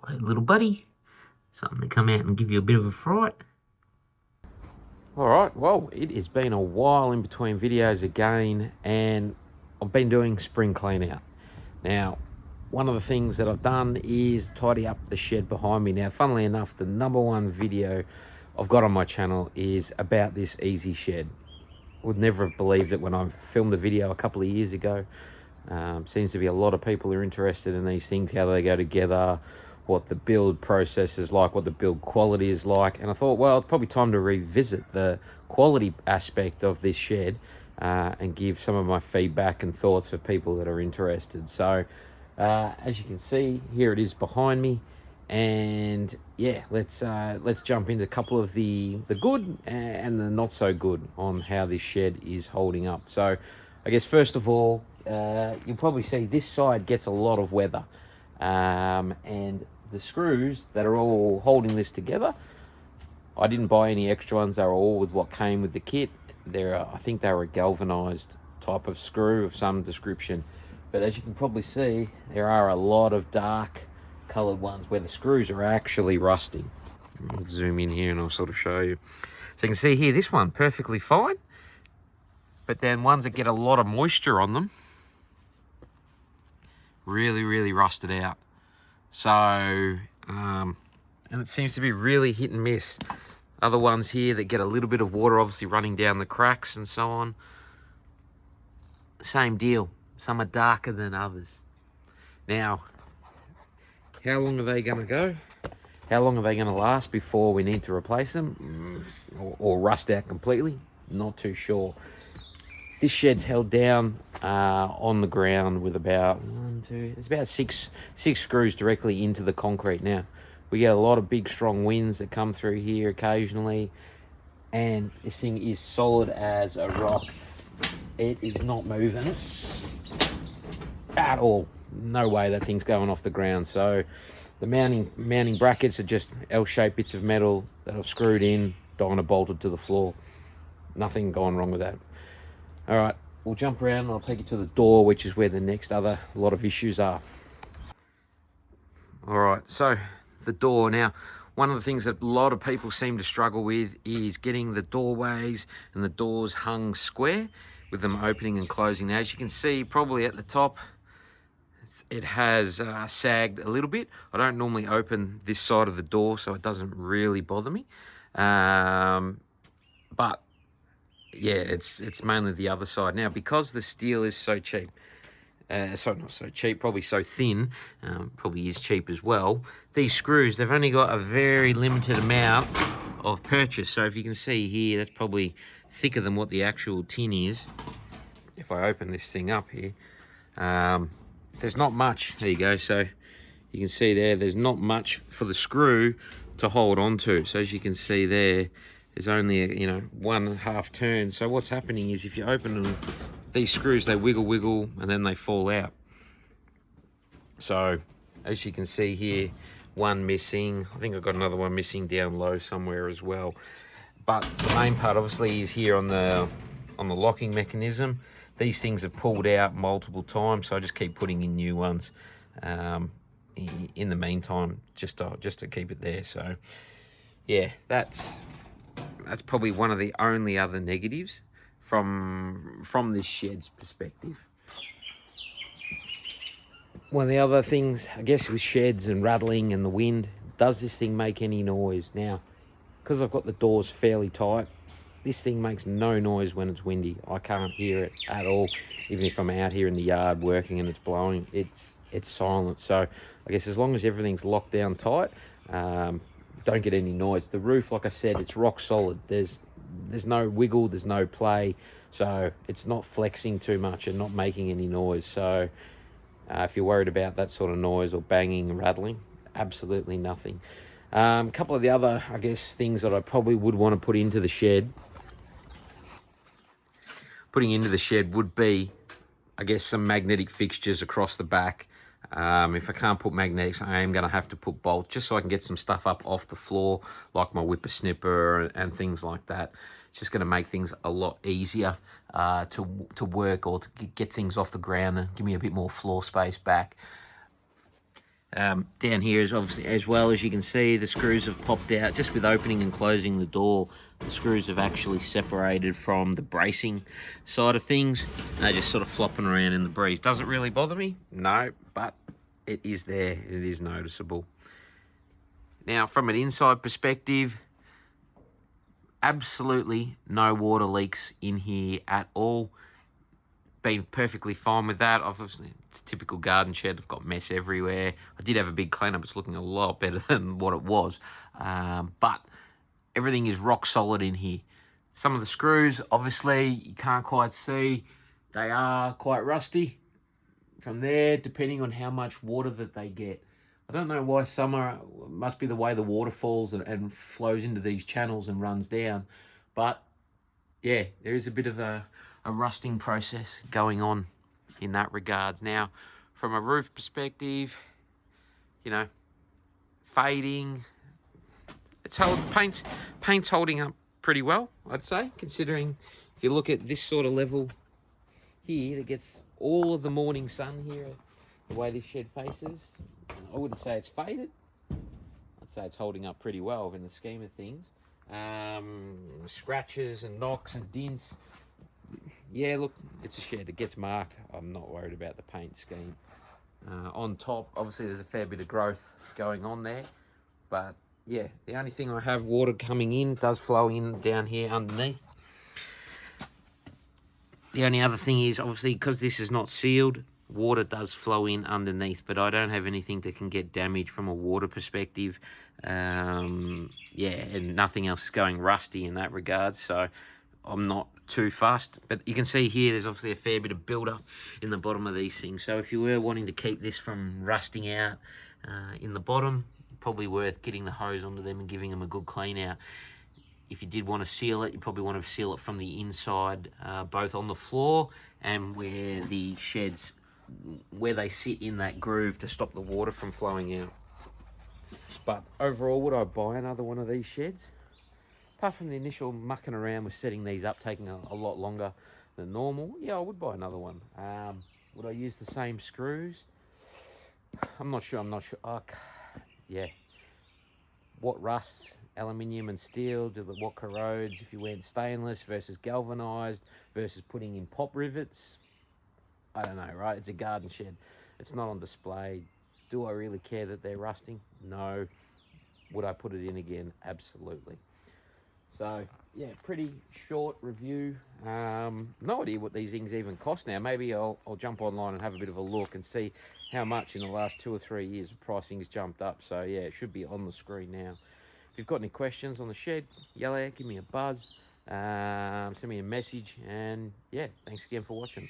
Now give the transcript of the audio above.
Hey, little buddy, something to come out and give you a bit of a fright. Alright, well, it has been a while in between videos again, and I've been doing spring clean out. Now, one of the things that I've done is tidy up the shed behind me. Now, funnily enough, the #1 video I've got on my channel is about this easy shed. Would never have believed it when I filmed the video a couple of years ago. Seems to be a lot of people are interested in these things, how they go together, what the build process is like, what the build quality is like. And I thought, well, it's probably time to revisit the quality aspect of this shed and give some of my feedback and thoughts for people that are interested. So as you can see, here it is behind me. And yeah, let's jump into a couple of the good and the not so good on how this shed is holding up. So I guess first of all, you'll probably see this side gets a lot of weather, and the screws that are all holding this together, I didn't buy any extra ones. They were all with what came with the kit. I think they were a galvanized type of screw of some description, but as you can probably see, there are a lot of dark colored ones where the screws are actually rusting. I'll zoom in here and I'll sort of show you. So you can see here, this one perfectly fine, but then ones that get a lot of moisture on them really rusted out. So and it seems to be really hit and miss. Other ones here that get a little bit of water obviously running down the cracks and so on, same deal. Some are darker than others. Now, how long are they going to go? How long are they going to last before we need to replace them or rust out completely? Not too sure. This shed's held down on the ground with about it's about six screws directly into the concrete. Now, we get a lot of big strong winds that come through here occasionally, and this thing is solid as a rock. It is not moving at all. No way that thing's going off the ground. So the mounting brackets are just L-shaped bits of metal that I've screwed in, dyno bolted to the floor. Nothing gone wrong with that. All right, we'll jump around and I'll take you to the door, which is where the next lot of issues are. All right, so the door. Now, one of the things that a lot of people seem to struggle with is getting the doorways and the doors hung square with them opening and closing. Now, as you can see, probably at the top, it has sagged a little bit. I don't normally open this side of the door, so it doesn't really bother me. But yeah, it's mainly the other side. Now, because the steel is so cheap, sorry, not so cheap, probably so thin, probably is cheap as well, these screws, they've only got a very limited amount of purchase. So if you can see here, that's probably thicker than what the actual tin is. If I open this thing up here, there's not much. There you go. So you can see there's not much for the screw to hold on to. So as you can see there's only a 1.5 turn. So what's happening is if you open them, these screws, they wiggle and then they fall out. So as you can see here, one missing. I think I've got another one missing down low somewhere as well. But the main part obviously is here on the locking mechanism. These things have pulled out multiple times, so I just keep putting in new ones in the meantime, just to keep it there. So yeah, that's probably one of the only other negatives from this shed's perspective. One of the other things, I guess, with sheds and rattling and the wind, does this thing make any noise? Now, because I've got the doors fairly tight, this thing makes no noise when it's windy. I can't hear it at all. Even if I'm out here in the yard working and it's blowing, it's silent. So I guess as long as everything's locked down tight, don't get any noise. The roof, like I said, it's rock solid. There's no wiggle, there's no play, so it's not flexing too much and not making any noise. So if you're worried about that sort of noise or banging and rattling, absolutely nothing. A couple of the other, I guess, things that I probably would want to put into the shed. Putting into the shed would be, I guess, some magnetic fixtures across the back. If I can't put magnetics, I am going to have to put bolts just so I can get some stuff up off the floor, like my whippersnipper and things like that. It's just going to make things a lot easier to work or to get things off the ground and give me a bit more floor space back. Down here is obviously, as well as you can see, the screws have popped out. Just with opening and closing the door, the screws have actually separated from the bracing side of things. They're just sort of flopping around in the breeze. Does it really bother me? No, but it is there. It is noticeable. Now, from an inside perspective, absolutely no water leaks in here at all. Been perfectly fine with that. Obviously, it's a typical garden shed. I've got mess everywhere. I did have a big cleanup. It's looking a lot better than what it was. But everything is rock solid in here. Some of the screws, obviously, you can't quite see. They are quite rusty from there, depending on how much water that they get. I don't know why some are, must be the way the water falls and flows into these channels and runs down. But yeah, there is a bit of a rusting process going on in that regards. Now, from a roof perspective, you know, fading, paint's holding up pretty well, I'd say, considering if you look at this sort of level here, that gets all of the morning sun here, the way this shed faces. I wouldn't say it's faded. I'd say it's holding up pretty well in the scheme of things. Scratches and knocks and dints. Yeah, look, it's a shed. It gets marked. I'm not worried about the paint scheme. On top, obviously, there's a fair bit of growth going on there. But yeah, the only thing I have, water coming in, does flow in down here underneath. The only other thing is, obviously, because this is not sealed, water does flow in underneath, but I don't have anything that can get damaged from a water perspective. Yeah, and nothing else is going rusty in that regard, so I'm not too fussed. But you can see here, there's obviously a fair bit of build-up in the bottom of these things. So if you were wanting to keep this from rusting out in the bottom, probably worth getting the hose onto them and giving them a good clean out. If you did want to seal it, you probably want to seal it from the inside, both on the floor and where the sheds, where they sit in that groove to stop the water from flowing out. But overall, would I buy another one of these sheds? Apart from the initial mucking around with setting these up, taking a lot longer than normal, yeah, I would buy another one. Would I use the same screws? I'm not sure. Oh, yeah. What rusts? Aluminium and steel? What corrodes if you went stainless versus galvanized versus putting in pop rivets? I don't know, right? It's a garden shed. It's not on display. Do I really care that they're rusting? No. Would I put it in again? Absolutely. So yeah, pretty short review. No idea what these things even cost now. Maybe I'll jump online and have a bit of a look and see how much in the last 2 or 3 years the pricing has jumped up. So yeah, it should be on the screen now. If you've got any questions on the shed, yell out, give me a buzz, send me a message, and yeah, thanks again for watching.